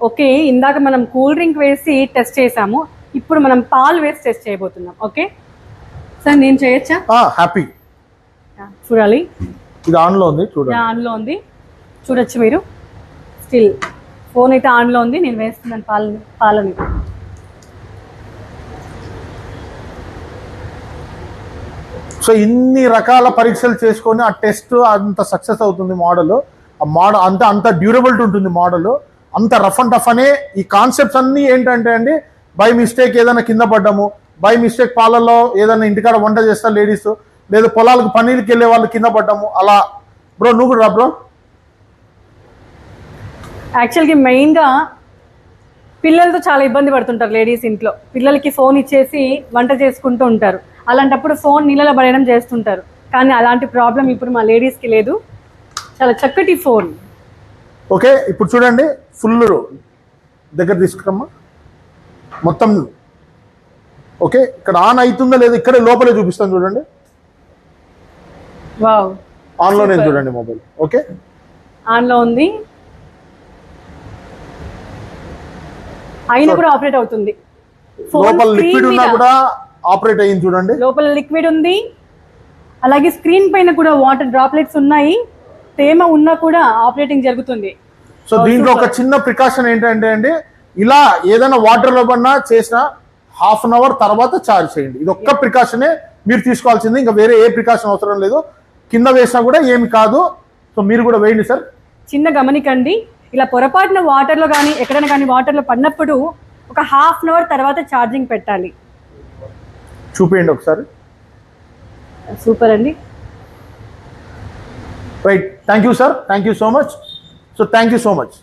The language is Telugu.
ఓకే, ఇందాక మనం కూల్ డ్రింక్ వేసి టెస్ట్ చేసాము, ఇప్పుడు మనం పాలు వేసి టెస్ట్ చేయబోతున్నాం. ఓకే సార్, నేను చేయొచ్చా? హ్యాపీ. చూడాలి, ఇది ఆన్లో ఉంది, చూడండి. ఆన్లో ఉంది, చూడొచ్చు మీరు. స్టిల్ ఫోన్ అయితే ఆన్లో ఉంది. నేను వేస్తున్నాను పాలని. సో ఇన్ని రకాల పరీక్షలు చేసుకొని ఆ టెస్ట్ అంత సక్సెస్ అవుతుంది మోడల్. ఆ మోడల్ అంత డ్యూరబిలిటీ ఉంటుంది మోడల్. అంత రఫ్ అండ్ టఫ్ అనే ఈ కాన్సెప్ట్స్ అన్నీ ఏంటంటే అండి, బై మిస్టేక్ ఏదైనా కింద పడ్డము, బై మిస్టేక్ పాలల్లో ఏదైనా ఇంటికాడ వంట చేస్తారు లేడీస్, లేదా పొలాలకు పనీళ్ళకి వెళ్ళే వాళ్ళు కింద పడ్డము, అలా. బ్రో నువ్వు కూడా రా బ్రో. యాక్చువల్గా మెయిన్గా పిల్లలతో చాలా ఇబ్బంది పడుతుంటారు లేడీస్. ఇంట్లో పిల్లలకి ఫోన్ ఇచ్చేసి వంట చేసుకుంటూ ఉంటారు. అలాంటప్పుడు ఫోన్ నీళ్ళలో పడేయడం చేస్తుంటారు. కానీ అలాంటి ప్రాబ్లం ఇప్పుడు మా లేడీస్కి లేదు. చాలా చక్కటి ఫోన్. ఓకే, ఇప్పుడు చూడండి, ఫుల్ దగ్గర తీసుకురమ్మా మొత్తం. ఓకే, ఇక్కడ ఆన్ అవుతుందా లేదా ఇక్కడే లోపలే చూపిస్తాను చూడండి. వావ్, ఆన్లోనే చూడండి మొబైల్. ఓకే, ఆన్లో ఉంది, అయినా కూడా ఆపరేట్ అవుతుంది. లోపల లిక్విడ్ ఉన్నా కూడా ఆపరేట్ అయ్యింది చూడండి. లోపల లిక్విడ్ ఉంది, అలాగే స్క్రీన్ పైన కూడా వాటర్ డ్రాప్లెట్స్ ఉన్నాయి. తేమ ఉన్నా కూడా ఆపరేటింగ్ జరుగుతుంది. సో దీంట్లో ఒక చిన్న ప్రికాషన్ ఏంటంటే అండి, ఇలా ఏదైనా వాటర్ లో పడినా చేసినా హాఫ్ అన్ అవర్ తర్వాత ఛార్జ్ చేయండి. ఇది ఒక్క ప్రికాషనే మీరు తీసుకోవాల్సింది, ఇంకా వేరే ఏ ప్రికాషన్ అవసరం లేదు. కింద వేసినా కూడా ఏమి కాదు. సో మీరు కూడా వేయండి సార్. చిన్న గమనికండి, ఇలా పొరపాటున వాటర్లో కానీ ఎక్కడైనా కానీ వాటర్లో పడినప్పుడు ఒక హాఫ్ అన్ అవర్ తర్వాత ఛార్జింగ్ పెట్టాలి. చూపించండి ఒకసారి. సూపర్ అండి. Right, thank you sir, thank you so much. So thank you so much.